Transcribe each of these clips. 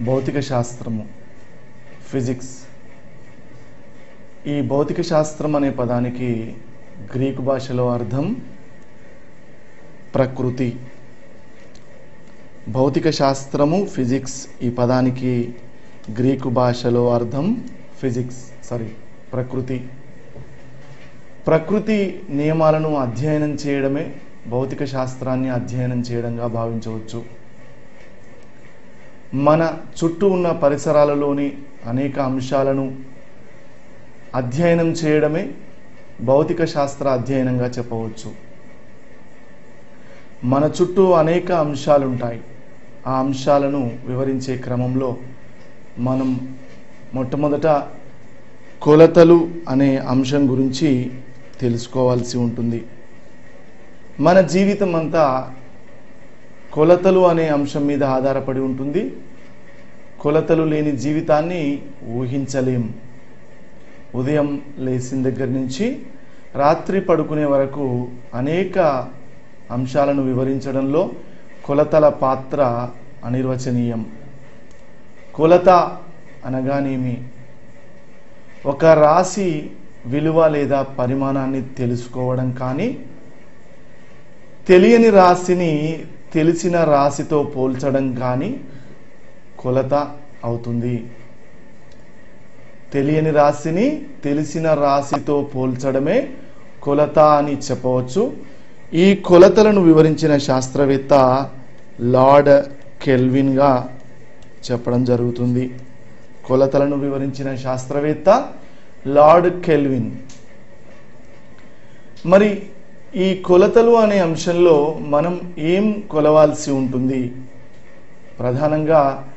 భౌతిక శాస్త్రము, ఫిజిక్స్. ఈ భౌతిక శాస్త్రం అనే పదానికి గ్రీకు భాషలో అర్థం ప్రకృతి. భౌతిక శాస్త్రము, ఫిజిక్స్ ఈ పదానికి గ్రీకు భాషలో అర్థం ప్రకృతి. ప్రకృతి నియమాలను అధ్యయనం చేయడమే భౌతిక శాస్త్రాన్ని అధ్యయనం చేయడంగా భావించవచ్చు. మన చుట్టూ ఉన్న పరిసరాలలోని అనేక అంశాలను అధ్యయనం చేయడమే భౌతిక శాస్త్ర అధ్యయనంగా చెప్పవచ్చు. మన చుట్టూ అనేక అంశాలు ఉంటాయి. ఆ అంశాలను వివరించే క్రమంలో మనం మొట్టమొదట కొలతలు అనే అంశం గురించి తెలుసుకోవాల్సి ఉంటుంది. మన జీవితం అంతా కొలతలు అనే అంశం మీద ఆధారపడి ఉంటుంది. కొలతలు లేని జీవితాన్ని ఊహించలేం. ఉదయం లేచిన దగ్గర నుంచి రాత్రి పడుకునే వరకు అనేక అంశాలను వివరించడంలో కొలతల పాత్ర అనిర్వచనీయం. కొలత అనగానేమి? ఒక రాశి విలువ లేదా పరిమాణాన్ని తెలుసుకోవడం కానీ, తెలియని రాశిని తెలిసిన రాశితో పోల్చడం కానీ కొలత అవుతుంది. తెలియని రాశిని తెలిసిన రాశితో పోల్చడమే కొలత అని చెప్పవచ్చు. ఈ కొలతలను వివరించిన శాస్త్రవేత్త లార్డ్ కెల్విన్గా చెప్పడం జరుగుతుంది. కొలతలను వివరించిన శాస్త్రవేత్త లార్డ్ కెల్విన్. మరి ఈ కొలతలు అనే అంశంలో మనం ఏం కొలవాల్సి ఉంటుంది? ప్రధానంగా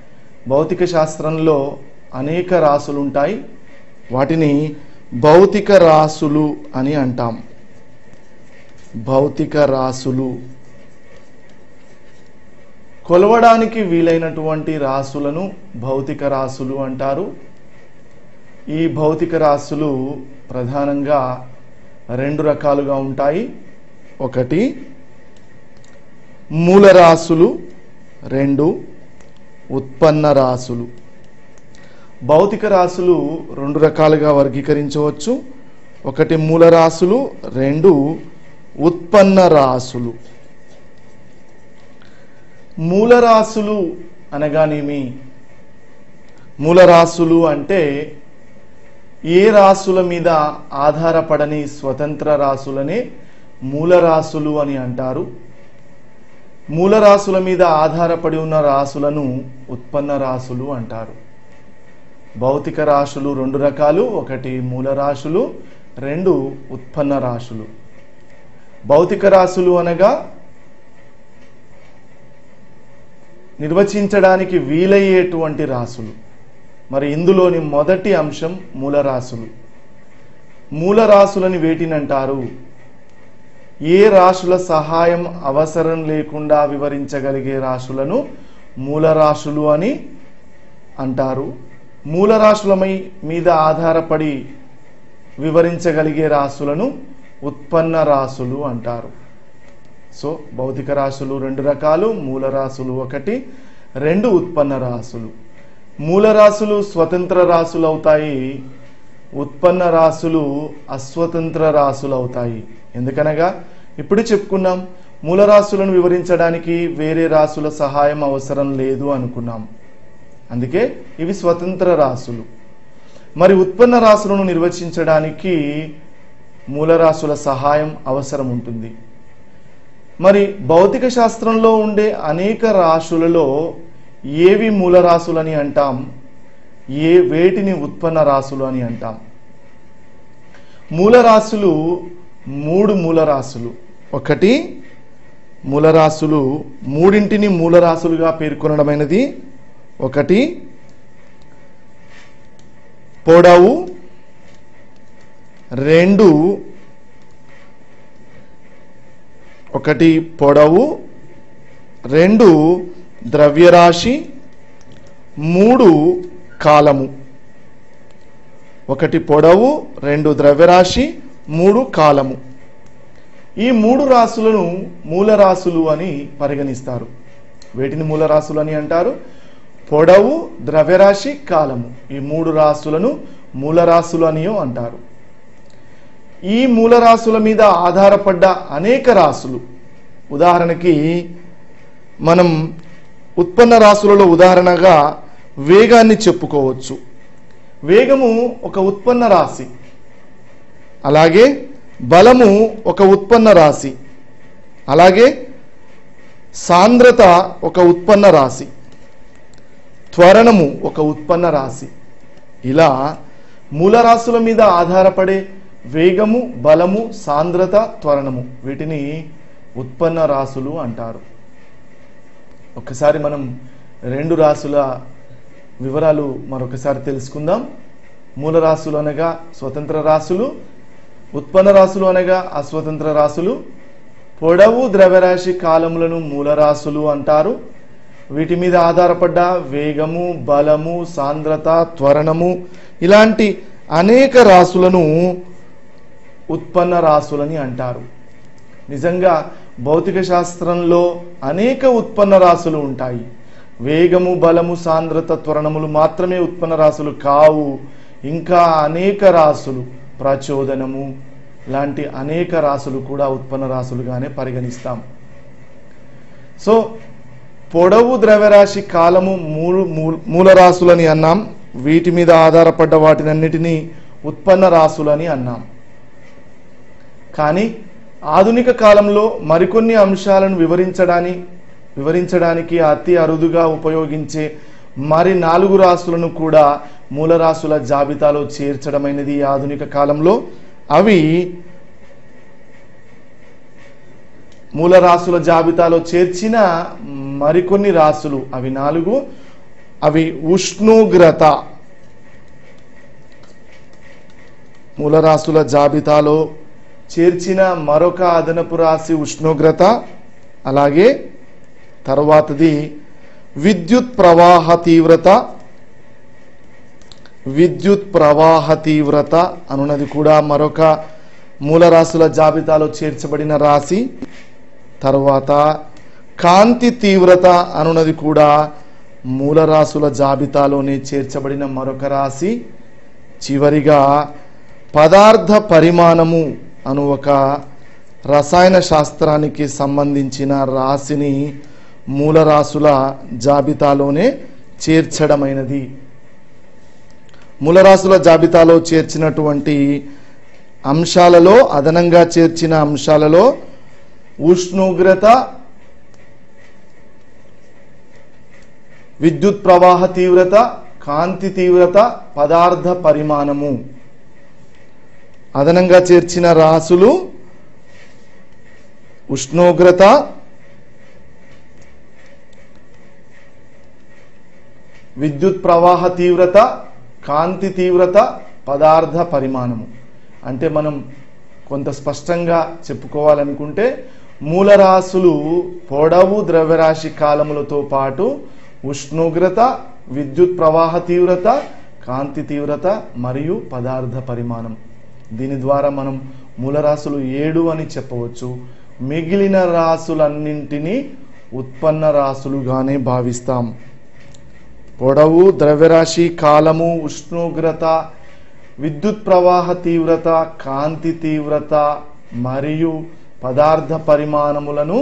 భౌతిక శాస్త్రంలో అనేక రాసులు ఉంటాయి. వాటిని భౌతిక రాసులు అని అంటాం. భౌతిక రాసులు, కొలవడానికి వీలైనటువంటి రాసులను భౌతిక రాసులు అంటారు. ఈ భౌతిక రాసులు ప్రధానంగా రెండు రకాలుగా ఉంటాయి. ఒకటి మూలరాశులు, రెండు ఉత్పన్న రాశులు. భౌతిక రాశులు రెండు రకాలుగా వర్గీకరించవచ్చు. ఒకటి మూలరాశులు, రెండు ఉత్పన్న రాశులు. మూలరాశులు అనగానేమి? మూలరాశులు అంటే ఏ రాశుల మీద ఆధారపడని స్వతంత్ర రాశులనే మూలరాశులు అని అంటారు. మూలరాశుల మీద ఆధారపడి ఉన్న రాశులను ఉత్పన్న రాశులు అంటారు. భౌతిక రాశులు రెండు రకాలు. ఒకటి మూలరాశులు, రెండు ఉత్పన్న రాశులు. భౌతిక రాశులు అనగా నిర్వచించడానికి వీలయ్యేటువంటి రాశులు. మరి ఇందులోని మొదటి అంశం మూలరాశులు. మూలరాశులని వేటినంటారు? ఏ రాశుల సహాయం అవసరం లేకుండా వివరించగలిగే రాశులను మూలరాశులు అని అంటారు. మూలరాశుల మీద ఆధారపడి వివరించగలిగే రాశులను ఉత్పన్న రాశులు అంటారు. సో భౌతిక రాశులు రెండు రకాలు. మూలరాశులు ఒకటి, రెండు ఉత్పన్న రాశులు. మూలరాశులు స్వతంత్ర రాశులు అవుతాయి, ఉత్పన్న రాశులు అస్వతంత్ర రాశులు అవుతాయి. ఎందుకనగా ఇప్పుడు చెప్పుకున్నాం, మూలరాశులను వివరించడానికి వేరే రాశుల సహాయం అవసరం లేదు అనుకున్నాం. అందుకే ఇవి స్వతంత్ర రాశులు. మరి ఉత్పన్న రాశులను నిర్వచించడానికి మూలరాశుల సహాయం అవసరం ఉంటుంది. మరి భౌతిక శాస్త్రంలో ఉండే అనేక రాశులలో ఏవి మూలరాశులని అంటాం, వేటిని ఉత్పన్న రాశులు అని అంటాం? మూలరాశులు మూడు మూలరాశులు. ఒకటి మూలరాశులు, మూడింటిని మూలరాశులుగా పేర్కొనడమైనది. ఒకటి పొడవు, రెండు ద్రవ్యరాశి, మూడు కాలము. ఒకటి పొడవు, రెండు ద్రవ్యరాశి, మూడు కాలము. ఈ మూడు రాశులను మూలరాశులు అని పరిగణిస్తారు. వేటిని మూలరాశులు అని అంటారు? పొడవు, ద్రవ్యరాశి, కాలము, ఈ 3 రాశులను మూలరాశులు అని అంటారు. ఈ మూలరాశుల మీద ఆధారపడ్డ అనేక రాశులు, ఉదాహరణకి మనం ఉత్పన్న రాశులలో ఉదాహరణగా వేగాన్ని చెప్పుకోవచ్చు. వేగము ఒక ఉత్పన్న రాశి, అలాగే బలము ఒక ఉత్పన్న రాశి, అలాగే సాంద్రత ఒక ఉత్పన్న రాశి, త్వరణము ఒక ఉత్పన్న రాశి. ఇలా మూలరాశుల మీద ఆధారపడే వేగము, బలము, సాంద్రత, త్వరణము, వీటిని ఉత్పన్న రాశులు అంటారు. ఒక్కసారి మనం 2 రాశుల వివరాలు మరొకసారి తెలుసుకుందాం. మూలరాశులు అనగా స్వతంత్ర రాశులు, ఉత్పన్న రాశులు అనగా అస్వతంత్ర రాశులు. పొడవు, ద్రవ్యరాశి, కాలములను మూలరాశులు అంటారు. వీటి మీద ఆధారపడ్డ వేగము, బలము, సాంద్రత, త్వరణము ఇలాంటి అనేక రాశులను ఉత్పన్న రాశులని అంటారు. నిజంగా భౌతిక శాస్త్రంలో అనేక ఉత్పన్న రాశులు ఉంటాయి. వేగము, బలము, సాంద్రత, త్వరణములు మాత్రమే ఉత్పన్న రాశులు కావు. ఇంకా అనేక రాశులు, ప్రచోదనము లాంటి అనేక రాశులు కూడా ఉత్పన్న రాశులుగానే పరిగణిస్తాం. సో పొడవు, ద్రవ్యరాశి, కాలము మూలరాశులని అన్నాం. వీటి మీద ఆధారపడ్డ వాటినన్నిటినీ ఉత్పన్న రాశులని అన్నాం. కానీ ఆధునిక కాలంలో మరికొన్ని అంశాలను వివరించడానికి అతి అరుదుగా ఉపయోగించే మరి 4 రాశులను కూడా మూలరాశుల జాబితాలో చేర్చడమైనది ఆధునిక కాలంలో. అవి మూలరాశుల జాబితాలో చేర్చిన మరికొన్ని రాశులు, అవి 4. అవి ఉష్ణోగ్రత, మూలరాశుల జాబితాలో చేర్చిన మరొక అదనపు రాశి ఉష్ణోగ్రత. అలాగే తరువాతది విద్యుత్ ప్రవాహ తీవ్రత. విద్యుత్ ప్రవాహ తీవ్రత అనున్నది కూడా మరొక మూలరాశుల జాబితాలో చేర్చబడిన రాశి. తరువాత కాంతి తీవ్రత అనున్నది కూడా మూలరాశుల జాబితాలోనే చేర్చబడిన మరొక రాశి. చివరిగా పదార్థ పరిమాణము అను ఒక రసాయన శాస్త్రానికి సంబంధించిన రాశిని మూలరాశుల జాబితాలోనే చేర్చడమైనది. మూలరాశుల జాబితాలో చేర్చినటువంటి అంశాలలో, అదనంగా చేర్చిన అంశాలలో ఉష్ణోగ్రత, విద్యుత్ ప్రవాహ తీవ్రత, కాంతి తీవ్రత, పదార్థ పరిమాణము. అదనంగా చేర్చిన రాశులు ఉష్ణోగ్రత, విద్యుత్ ప్రవాహ తీవ్రత, కాంతి తీవ్రత, పదార్థ పరిమాణము. అంటే మనం కొంత స్పష్టంగా చెప్పుకోవాలనుకుంటే మూలరాశులు పొడవు, ద్రవ్యరాశి, కాలములతో పాటు ఉష్ణోగ్రత, విద్యుత్ ప్రవాహ తీవ్రత, కాంతి తీవ్రత మరియు పదార్థ పరిమాణం. దీని ద్వారా మనం మూలరాశులు 7 అని చెప్పవచ్చు. మిగిలిన రాశులన్నింటినీ ఉత్పన్న రాశులుగానే భావిస్తాం. పొడవు, ద్రవ్యరాశి, కాలము, ఉష్ణోగ్రత, విద్యుత్ ప్రవాహ తీవ్రత, కాంతి తీవ్రత మరియు పదార్థ పరిమాణములను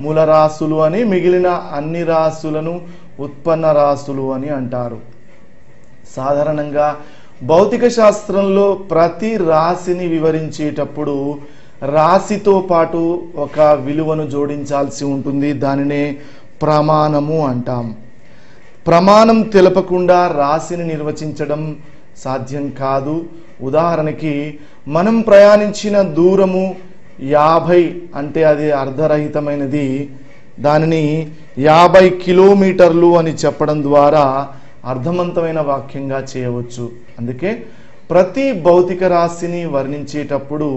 మూలరాశులు అని, మిగిలిన అన్ని రాశులను ఉత్పన్న రాశులు అని అంటారు. సాధారణంగా భౌతిక శాస్త్రంలో ప్రతి రాశిని వివరించేటప్పుడు రాశితో పాటు ఒక విలువను జోడించాల్సి ఉంటుంది. దానినే ప్రమాణము అంటాం. ప్రమాణం తెలపకుండా రాశిని నిర్వచించడం సాధ్యం కాదు. ఉదాహరణకి మనం ప్రయాణించిన దూరము 50 అంటే అది అర్ధరహితమైనది. దానిని 50 కిలోమీటర్లు అని చెప్పడం ద్వారా అర్థవంతమైన వాక్యంగా చేయవచ్చు. అందుకే ప్రతి భౌతిక రాశిని వర్ణించేటప్పుడు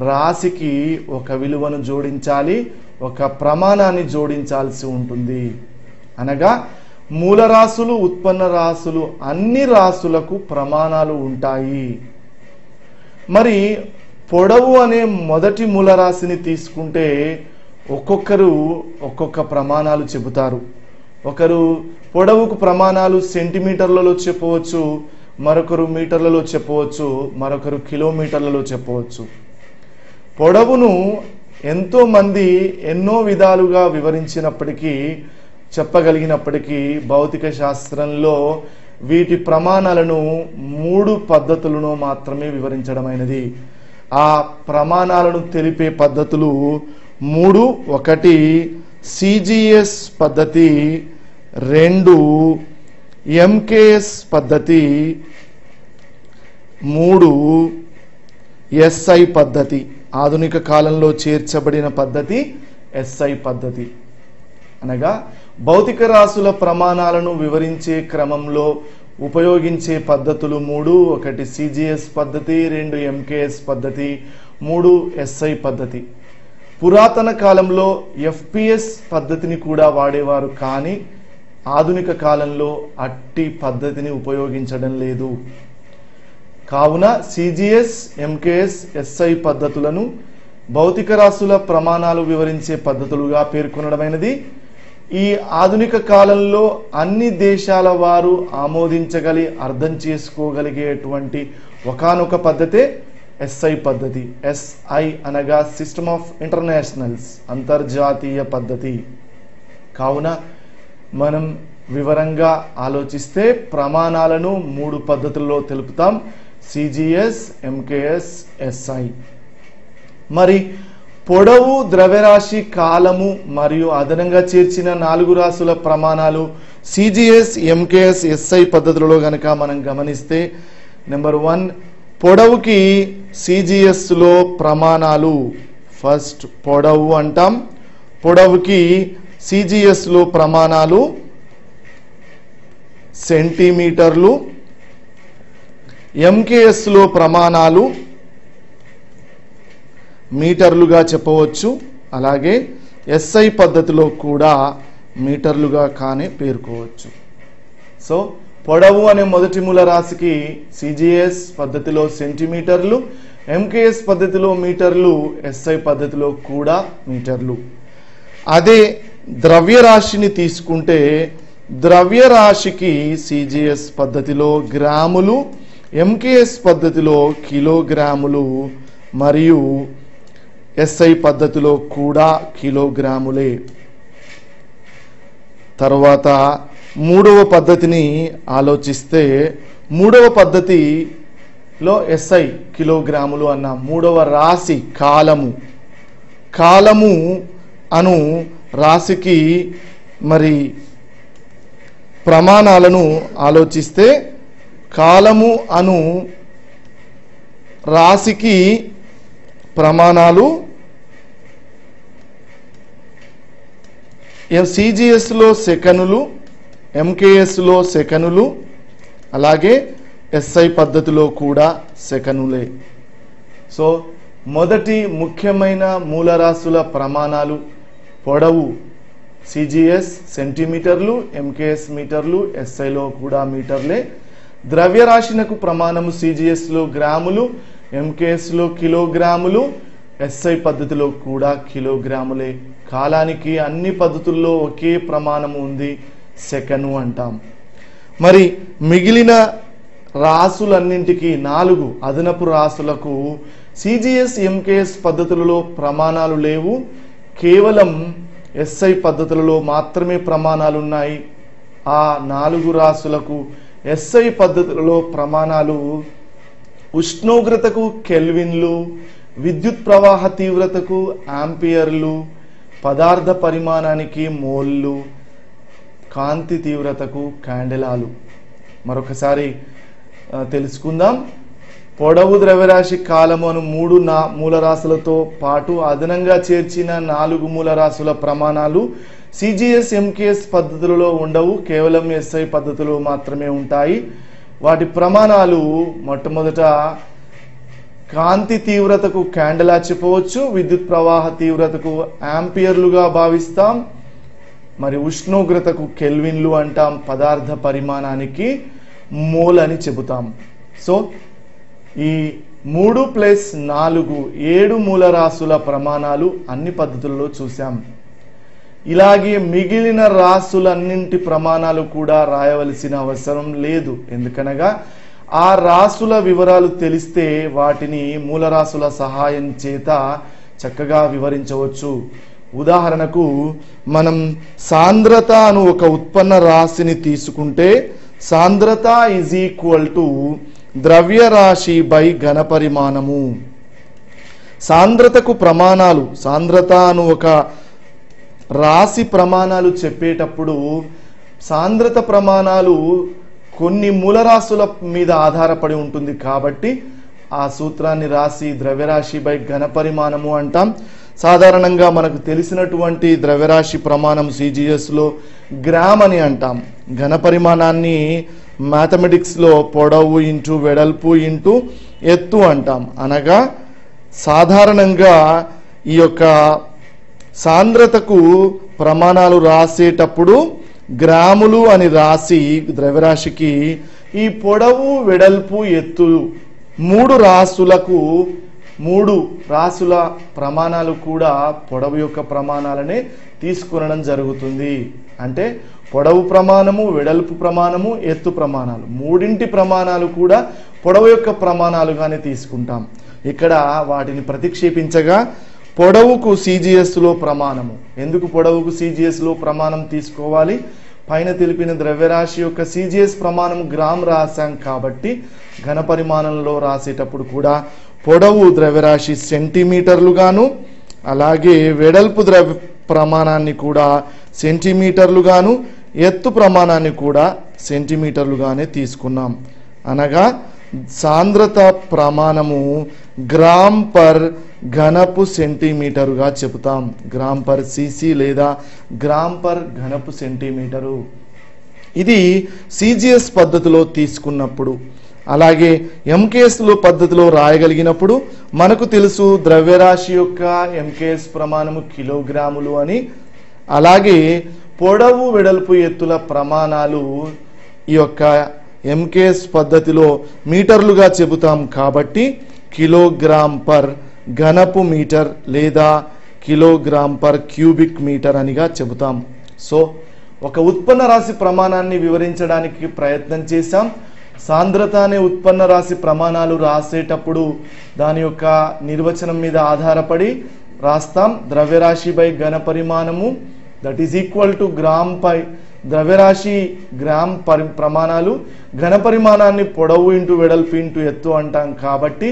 రాశికి ఒక విలువను జోడించాలి, ఒక ప్రమాణాన్ని జోడించాల్సి ఉంటుంది. అనగా మూలరాశులు, ఉత్పన్న రాశులు అన్ని రాశులకు ప్రమాణాలు ఉంటాయి. మరి పొడవు అనే మొదటి మూలరాశిని తీసుకుంటే ఒక్కొక్కరు ఒక్కొక్క ప్రమాణాలు చెబుతారు. ఒకరు పొడవుకు ప్రమాణాలు సెంటీమీటర్లలో చెప్పవచ్చు, మరొకరు మీటర్లలో చెప్పవచ్చు, మరొకరు కిలోమీటర్లలో చెప్పవచ్చు. పొడవును ఎంతో మంది ఎన్నో విధాలుగా వివరించినప్పటికీ చెప్పగలిగినప్పటికీ భౌతిక శాస్త్రంలో వీటి ప్రమాణాలను 3 పద్ధతులను మాత్రమే వివరించడమైనది. ఆ ప్రమాణాలను తెలిపే పద్ధతులు 3. 1 సిజిఎస్ పద్ధతి, 2 ఎంకేఎస్ పద్ధతి, 3 ఎస్ఐ పద్ధతి. ఆధునిక కాలంలో చేర్చబడిన పద్ధతి ఎస్ఐ పద్ధతి. అనగా భౌతిక రాశుల ప్రమాణాలను వివరించే క్రమంలో ఉపయోగించే పద్ధతులు 3. 1 సిజిఎస్ పద్ధతి, 2 ఎంకేఎస్ పద్ధతి, 3 ఎస్ఐ పద్ధతి. పురాతన కాలంలో ఎఫ్పిఎస్ పద్ధతిని కూడా వాడేవారు, కానీ ఆధునిక కాలంలో అట్టి పద్ధతిని ఉపయోగించడం లేదు. కావున సిజిఎస్, ఎంకేఎస్, ఎస్ఐ పద్ధతులను భౌతిక రాశుల ప్రమాణాలు వివరించే పద్ధతులుగా పేర్కొనడమైనది. ఈ ఆధునిక కాలంలో అన్ని దేశాల వారు అర్థం చేసుకోగలిగేటువంటి ఒకానొక పద్ధతే ఎస్ఐ పద్ధతి. ఎస్ఐ అనగా సిస్టమ్ ఆఫ్ ఇంటర్నేషనల్స్, అంతర్జాతీయ పద్ధతి. కావున మనం వివరంగా ఆలోచిస్తే ప్రమాణాలను 3 పద్ధతుల్లో తెలుపుతాం: సిజిఎస్, ఎంకేఎస్, ఎస్ఐ. మరి పొడవు, ద్రవ్యరాశి, కాలము మరియు అదనంగా చేర్చిన 4 రాశుల ప్రమాణాలు సిజిఎస్, ఎంకేఎస్, ఎస్ఐ పద్ధతులలో గనక మనం గమనిస్తే, నెంబర్ 1 పొడవుకి సిజిఎస్ లో ప్రమాణాలు. ఫస్ట్ పొడవు అంటాం. పొడవుకి సిజిఎస్ లో ప్రమాణాలు సెంటీమీటర్లు, ఎంకేఎస్ లో ప్రమాణాలు మీటర్లుగా చెప్పవచ్చు. అలాగే ఎస్ఐ పద్ధతిలో కూడా మీటర్లుగా కానీ పేర్కోవచ్చు. సో పొడవు అనే మొదటి మూల రాశికి సిజిఎస్ పద్ధతిలో సెంటీమీటర్లు, ఎంకేఎస్ పద్ధతిలో మీటర్లు, ఎస్ఐ పద్ధతిలో కూడా మీటర్లు. అదే ద్రవ్యరాశిని తీసుకుంటే ద్రవ్యరాశికి సిజిఎస్ పద్ధతిలో గ్రాములు, ఎంకేఎస్ పద్ధతిలో కిలోగ్రాములు మరియు ఎస్ఐ పద్ధతిలో కూడా కిలోగ్రాములే. తర్వాత 3వ పద్ధతిని ఆలోచిస్తే, 3వ పద్ధతిలో ఎస్ఐ కిలోగ్రాములు అన్న 3వ రాశి కాలము. కాలము అను రాశికి మరి ప్రమాణాలను ఆలోచిస్తే, కాలము అను రాశికి ప్రమాణాలు సిజిఎస్ లో సెకనులు, ఎంకేఎస్ లో సెకనులు, అలాగే ఎస్ఐ పద్ధతిలో కూడా సెకనులే. సో మొదటి ముఖ్యమైన మూలరాశుల ప్రమాణాలు పొడవు సిజిఎస్ సెంటీమీటర్లు, ఎంకేఎస్ మీటర్లు, ఎస్ఐలో కూడా మీటర్లే. ద్రవ్యరాశినకు ప్రమాణము సిజిఎస్ లో గ్రాములు, ఎంకేఎస్ లో కిలోగ్రాములు, ఎస్ఐ పద్ధతిలో కూడా కిలోగ్రాములే. కాలానికి అన్ని పద్ధతుల్లో ఒకే ప్రమాణము ఉంది, సెకను అంటాం. మరి మిగిలిన రాసులన్నింటికి 4 అదనపు రాసులకు సిజిఎస్, ఎంకేఎస్ పద్ధతులలో ప్రమాణాలు లేవు. కేవలం ఎస్ఐ పద్ధతులలో మాత్రమే ప్రమాణాలు ఉన్నాయి. ఆ 4 రాసులకు ఎస్ఐ పద్ధతులలో ప్రమాణాలు ఉష్ణోగ్రతకు కెల్విన్లు, విద్యుత్ ప్రవాహ తీవ్రతకు ఆంపియర్లు, పదార్థ పరిమాణానికి మోల్లు, కాంతి తీవ్రతకు క్యాండెలాలు. మరొకసారి తెలుసుకుందాం. పొడవు, ద్రవ్యరాశి, కాలము అను 3 మూలరాశులతో పాటు అదనంగా చేర్చిన 4 మూలరాశుల ప్రమాణాలు సిజిఎస్, ఎంకేఎస్ పద్ధతులలో ఉండవు, కేవలం ఎస్ఐ పద్ధతిలో మాత్రమే ఉంటాయి. వాటి ప్రమాణాలు మొట్టమొదట కాంతి తీవ్రతకు క్యాండెలా చెప్పవచ్చు, విద్యుత్ ప్రవాహ తీవ్రతకు ఆంపియర్లుగా భావిస్తాం, మరి ఉష్ణోగ్రతకు కెల్విన్లు అంటాం, పదార్థ పరిమాణానికి మోల్ అని చెబుతాం. సో ఈ 3 + 4 7 మూలరాశుల ప్రమాణాలు అన్ని పద్ధతుల్లో చూసాం. ఇలాగే మిగిలిన రాసులన్నింటి ప్రమాణాలు కూడా రాయవలసిన అవసరం లేదు. ఎందుకనగా ఆ రాసుల వివరాలు తెలిస్తే వాటిని మూలరాశుల సహాయం చేత చక్కగా వివరించవచ్చు. ఉదాహరణకు మనం సాంద్రత అను ఒక ఉత్పన్న రాశిని తీసుకుంటే సాంద్రత ఈజ్ ఈక్వల్ టు ద్రవ్యరాశి బై ఘనపరిమాణము. సాంద్రతకు ప్రమాణాలు, సాంద్రత అను ఒక రాశి ప్రమాణాలు చెప్పేటప్పుడు సాంద్రత ప్రమాణాలు కొన్ని మూలరాశుల మీద ఆధారపడి ఉంటుంది కాబట్టి ఆ సూత్రాన్ని రాసి ద్రవ్యరాశి బై ఘనపరిమాణము అంటాం. సాధారణంగా మనకు తెలిసినటువంటి ద్రవ్యరాశి ప్రమాణం CGSలో గ్రామ్ అని అంటాం. ఘనపరిమాణాన్ని మ్యాథమెటిక్స్లో పొడవు ఇంటూ వెడల్పు ఇంటూ ఎత్తు అంటాం. అనగా సాధారణంగా ఈ యొక్క సాంద్రతకు ప్రమాణాలు రాసేటప్పుడు గ్రాములు అని రాసి ద్రవ్యరాశికి ఈ పొడవు వెడల్పు ఎత్తు మూడు రాసుల ప్రమాణాలు కూడా పొడవు యొక్క ప్రమాణాలనే తీసుకొనడం జరుగుతుంది. అంటే పొడవు ప్రమాణము, వెడల్పు ప్రమాణము, ఎత్తు ప్రమాణాలు మూడింటి ప్రమాణాలు కూడా పొడవు యొక్క ప్రమాణాలుగానే తీసుకుంటాం. ఇక్కడ వాటిని ప్రతిక్షేపించగా పొడవుకు CGSలో ప్రమాణము. ఎందుకు పొడవుకు CGSలో ప్రమాణం తీసుకోవాలి? పైన తెలిపిన ద్రవ్యరాశి యొక్క CGS ప్రమాణం గ్రామ్ రాశాం కాబట్టి ఘనపరిమాణంలో రాసేటప్పుడు కూడా పొడవు ద్రవ్యరాశి సెంటీమీటర్లుగాను అలాగే వెడల్పు ప్రమాణాన్ని కూడా సెంటీమీటర్లుగాను ఎత్తు ప్రమాణాన్ని కూడా సెంటీమీటర్లుగానే తీసుకున్నాం. అనగా సాంద్రత ప్రమాణము గ్రామ్ పర్ ఘనపు సెంటీమీటరుగా చెబుతాం. గ్రామ్ పర్ cc లేదా గ్రామ్ పర్ ఘనపు సెంటీమీటరు. ఇది CGS పద్ధతిలో తీసుకున్నప్పుడు. అలాగే MKSలో పద్ధతిలో రాయగలిగినప్పుడు మనకు తెలుసు ద్రవ్యరాశి యొక్క MKS ప్రమాణము కిలోగ్రాములు అని. అలాగే పొడవు వెడల్పు ఎత్తుల ప్రమాణాలు ఈ యొక్క MKS పద్ధతిలో మీటర్లుగా చెబుతాం కాబట్టి కిలోగ్రామ్ పర్ ఘనపు మీటర్ లేదా కిలోగ్రామ్ పర్ క్యూబిక్ మీటర్ అనిగా చెబుతాం. సో ఒక ఉత్పన్న రాశి ప్రమాణాన్ని వివరించడానికి ప్రయత్నం చేశాం. సాంద్రత అనే ఉత్పన్న రాశి ప్రమాణాలు రాసేటప్పుడు దాని యొక్క నిర్వచనం మీద ఆధారపడి రాస్తాం. ద్రవ్యరాశి బై ఘనపరిమాణము that is equal to gram పై ద్రవ్యరాశి గ్రామ్ ప్రమాణాలు, ఘనపరిమాణాన్ని పొడవు ఇంటూ వెడల్పు ఇంటూ ఎత్తు అంటాం కాబట్టి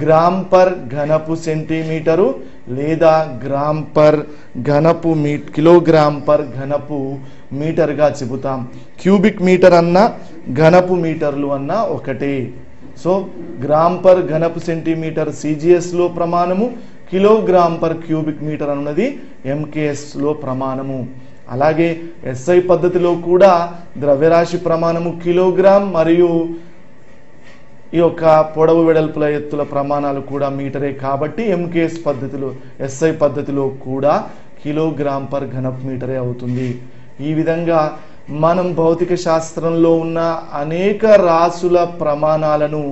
గ్రామ్ పర్ ఘనపు సెంటీమీటరు లేదా గ్రామ్ పర్ ఘనపు కిలోగ్రామ్ పర్ ఘనపు మీటర్గా చెబుతాం. క్యూబిక్ మీటర్ అన్నా ఘనపు మీటర్లు అన్నా ఒకటే. సో గ్రామ్ పర్ ఘనపు సెంటీమీటర్ CGSలో ప్రమాణము, కిలోగ్రామ్ పర్ క్యూబిక్ మీటర్ అన్నది MKSలో ప్రమాణము. అలాగే SI పద్ధతిలో కూడా ద్రవ్యరాశి ప్రమాణము కిలోగ్రామ్ మరియు ఈ యొక్క పొడవు వెడల్పుల ఎత్తుల ప్రమాణాలు కూడా మీటరే కాబట్టి MKS పద్ధతిలో SI పద్ధతిలో కూడా కిలోగ్రామ్ పర్ ఘనపు మీటరే అవుతుంది. ఈ విధంగా మనం భౌతిక శాస్త్రంలో ఉన్న అనేక రాసుల ప్రమాణాలను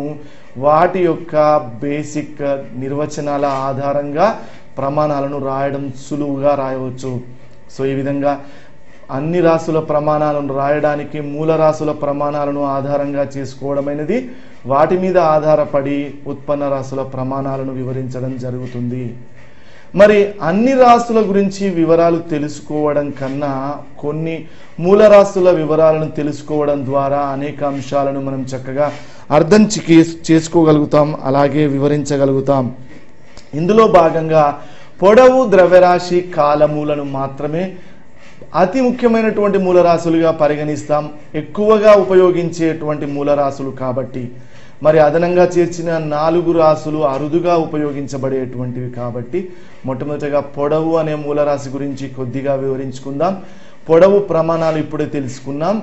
వాటి యొక్క బేసిక్ నిర్వచనాల ఆధారంగా ప్రమాణాలను రాయడం సులువుగా రాయవచ్చు. సో ఈ విధంగా అన్ని రాసుల ప్రమాణాలను రాయడానికి మూల రాసుల ప్రమాణాలను ఆధారంగా చేసుకోవడమైనది. వాటి మీద ఆధారపడి ఉత్పన్న రాసుల ప్రమాణాలను వివరించడం జరుగుతుంది. మరి అన్ని రాసుల గురించి వివరాలు తెలుసుకోవడం కన్నా కొన్ని మూల రాసుల వివరాలను తెలుసుకోవడం ద్వారా అనేక అంశాలను మనం చక్కగా అర్థం చేసుకోగలుగుతాం, అలాగే వివరించగలుగుతాం. ఇందులో భాగంగా పొడవు, ద్రవ్యరాశి, కాలములను మాత్రమే అతి ముఖ్యమైనటువంటి మూలరాశులుగా పరిగణిస్తాం, ఎక్కువగా ఉపయోగించేటువంటి మూలరాశులు కాబట్టి. మరి అదనంగా చేర్చిన 4 రాశులు అరుదుగా ఉపయోగించబడేటువంటివి కాబట్టి మొట్టమొదటిగా పొడవు అనే మూలరాశి గురించి కొద్దిగా వివరించుకుందాం. పొడవు ప్రమాణాలు ఇప్పుడే తెలుసుకున్నాం.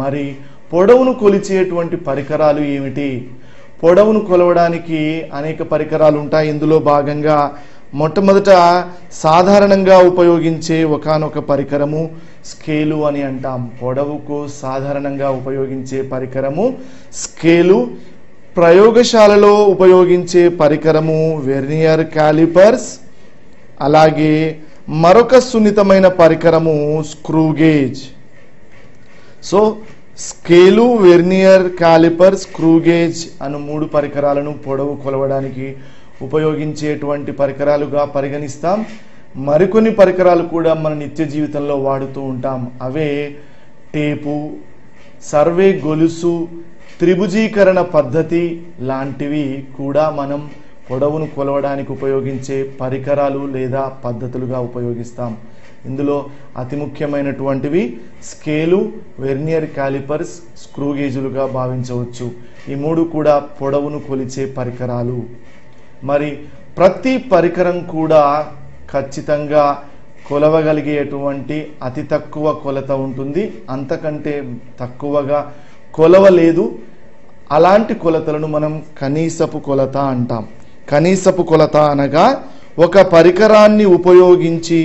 మరి పొడవును కొలిచేటువంటి పరికరాలు ఏమిటి? పొడవును కొలవడానికి అనేక పరికరాలు ఉంటాయి. ఇందులో భాగంగా మొట్టమొదట సాధారణంగా ఉపయోగించే ఒకానొక పరికరము స్కేలు అని అంటాం. పొడవుకు సాధారణంగా ఉపయోగించే పరికరము స్కేలు. ప్రయోగశాలలో ఉపయోగించే పరికరము వెర్నియర్ క్యాలిపర్స్. అలాగే మరొక సున్నితమైన పరికరము screw gauge. So scale, vernier caliper, screw gauge అను 3 పరికరాలను పొడవు కొలవడానికి ఉపయోగించేటువంటి పరికరాలుగా పరిగణిస్తాం. మరికొన్ని పరికరాలు కూడా మన నిత్య జీవితంలో వాడుతూ ఉంటాం. అవే టేపు, సర్వే గొలుసు, త్రిభుజీకరణ పద్ధతి లాంటివి కూడా మనం పొడవును కొలవడానికి ఉపయోగించే పరికరాలు లేదా పద్ధతులుగా ఉపయోగిస్తాం. ఇందులో అతి ముఖ్యమైనటువంటివి స్కేలు, వెర్నియర్ కాలిపర్స్, స్క్రూ గేజులుగా భావించవచ్చు. ఈ 3 కూడా పొడవును కొలిచే పరికరాలు. మరి ప్రతి పరికరం కూడా ఖచ్చితంగా కొలవగలిగేటువంటి అతి తక్కువ కొలత ఉంటుంది. అంతకంటే తక్కువగా కొలవలేదు. అలాంటి కొలతలను మనం కనీసపు కొలత అంటాం. కనీసపు కొలత అనగా ఒక పరికరాన్ని ఉపయోగించి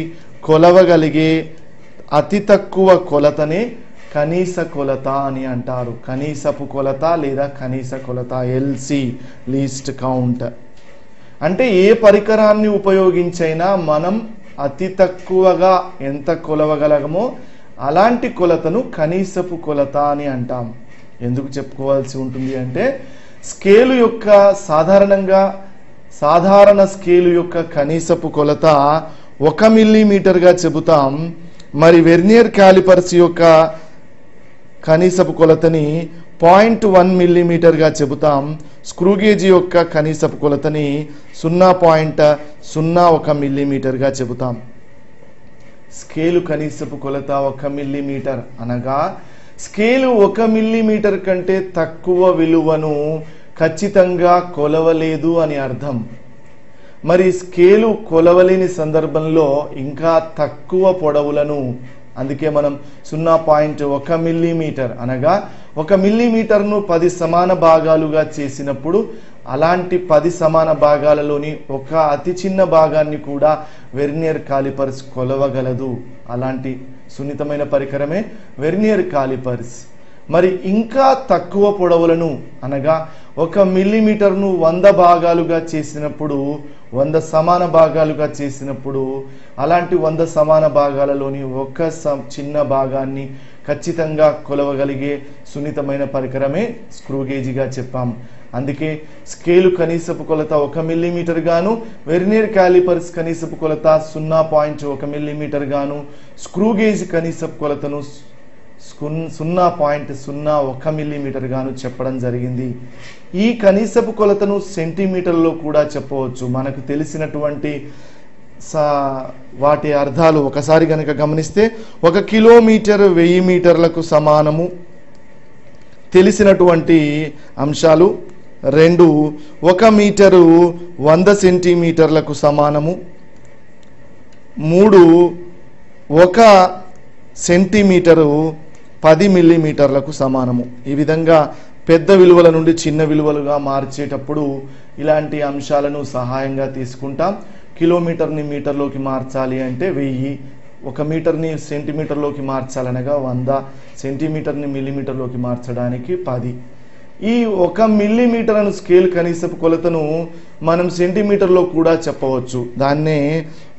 కొలవగలిగే అతి తక్కువ కొలతనే కనీస కొలత అని అంటారు. కనీసపు కొలత లేదా కనీస కొలత, ఎల్సి, లీస్ట్ కౌంట్. అంటే ఏ పరికరాన్ని ఉపయోగించైనా మనం అతి తక్కువగా ఎంత కొలవగలగమో అలాంటి కొలతను కనీసపు కొలత అని అంటాం. ఎందుకు చెప్పుకోవాల్సి ఉంటుంది అంటే స్కేలు యొక్క సాధారణ స్కేలు యొక్క కనీసపు కొలత 1 మిల్లీమీటర్గా చెబుతాం. మరి వెర్నియర్ కాలిపర్స్ యొక్క కనీసపు కొలతని 0.1 మిల్లీమీటర్గా చెబుతాం. స్క్రూ గేజ్ యొక్క కనీసపు కొలతని 0.01 మిల్లీమీటర్గా చెబుతాం. స్కేలు కనీసపు కొలత 1 మిల్లీమీటర్ అనగా స్కేలు 1 మిల్లీమీటర్ కంటే తక్కువ విలువను ఖచ్చితంగా కొలవలేదు అని అర్థం. మరి స్కేలు కొలవలేని సందర్భంలో ఇంకా తక్కువ పొడవులను, అందుకే మనం 0.1 మిల్లీమీటర్ అనగా 1 మిల్లీమీటర్ను 10 సమాన భాగాలుగా చేసినప్పుడు అలాంటి 10 సమాన భాగాలలోని ఒక అతి చిన్న భాగాన్ని కూడా వెర్నియర్ కాలిపర్స్ కొలవగలదు. అలాంటి సున్నితమైన పరికరమే వెర్నియర్ కాలిపర్స్. మరి ఇంకా తక్కువ పొడవులను అనగా 1 మిల్లీమీటర్ను 100 భాగాలుగా చేసినప్పుడు, 100 సమాన భాగాలుగా చేసినప్పుడు అలాంటి 100 సమాన భాగాలలోని ఒక చిన్న భాగాన్ని ఖచ్చితంగా కొలవగలిగే సున్నితమైన పరికరమే స్క్రూ గేజిగా చెప్పాం. అందుకే స్కేలు కనీసపు కొలత 1 మిల్లీమీటర్ గాను, వెర్నియర్ కాలిపర్స్ కనీసపు కొలత 0.1 మిల్లీమీటర్ గాను, స్క్రూ గేజ్ కనీసపు కొలతను 0.01 మిల్లీమీటర్ గాను చెప్పడం జరిగింది. ఈ కనీసపు కొలతను సెంటీమీటర్లో కూడా చెప్పవచ్చు. మనకు తెలిసినటువంటి వాటి అర్థాలు ఒకసారి గనక గమనిస్తే 1 కిలోమీటర్ 1000 మీటర్లకు సమానము. తెలిసినటువంటి అంశాలు 2, 1 మీటరు 100 సెంటీమీటర్లకు సమానము. 3, 1 సెంటీమీటరు 10 మిల్లీమీటర్లకు సమానము. ఈ విధంగా పెద్ద విలువల నుండి చిన్న విలువలుగా మార్చేటప్పుడు ఇలాంటి అంశాలను సహాయంగా తీసుకుంటాం. కిలోమీటర్ని మీటర్లోకి మార్చాలి అంటే 1000, 1 మీటర్ని సెంటీమీటర్లోకి మార్చాలనగా 100, సెంటీమీటర్ని మిల్లీమీటర్లోకి మార్చడానికి 10. ఈ 1 మిల్లీమీటర్ అను స్కేల్ కనీసపు కొలతను మనం సెంటీమీటర్లో కూడా చెప్పవచ్చు. దాన్నే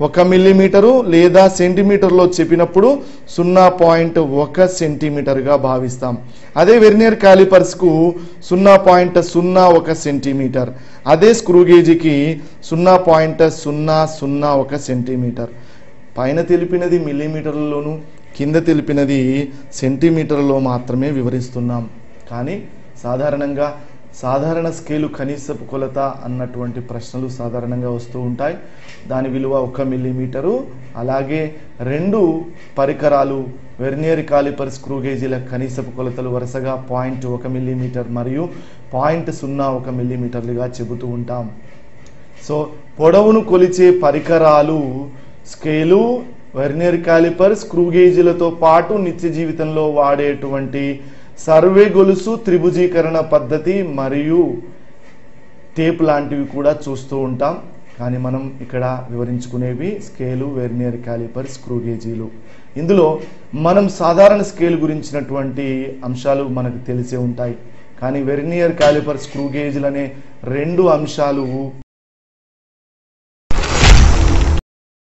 1 మిల్లీమీటరు లేదా సెంటీమీటర్లో చెప్పినప్పుడు 0.1 సెంటీమీటర్గా భావిస్తాం. అదే వెర్నియర్ కాలిపర్స్కు 0.01 సెంటీమీటర్, అదే స్క్రూ గేజ్కి 0.001 సెంటీమీటర్. పైన తెలిపినది మిల్లీమీటర్లలోను, కింద తెలిపినది సెంటీమీటర్లో మాత్రమే వివరిస్తున్నాం. కానీ సాధారణంగా సాధారణ స్కేలు కనీసపు కొలత అన్నటువంటి ప్రశ్నలు సాధారణంగా వస్తూ ఉంటాయి. దాని విలువ 1 మిల్లీమీటరు. అలాగే 2 పరికరాలు వెర్నియర్ కాలిపర్, స్క్రూ గేజీల కనీసపు కొలతలు వరుసగా 0.1 మిల్లీమీటర్ మరియు 0.01 మిల్లీమీటర్లుగా చెబుతూ ఉంటాం. సో పొడవును కొలిచే పరికరాలు స్కేలు, వెర్నియర్ కాలిపర్, స్క్రూ గేజీలతో పాటు నిత్య జీవితంలో వాడేటువంటి సర్వే గొలుసు, త్రిభుజీకరణ పద్ధతి మరియు టేప్ లాంటివి కూడా చూస్తూ ఉంటాం. కానీ మనం ఇక్కడ వివరించుకునేవి స్కేలు, వెర్నియర్ కాలిపర్, స్క్రూ గేజీలు. ఇందులో మనం సాధారణ స్కేల్ గురించినటువంటి అంశాలు మనకు తెలిసే ఉంటాయి. కానీ వెర్నియర్ కాలిపర్, స్క్రూ గేజీలు అనే 2 అంశాలు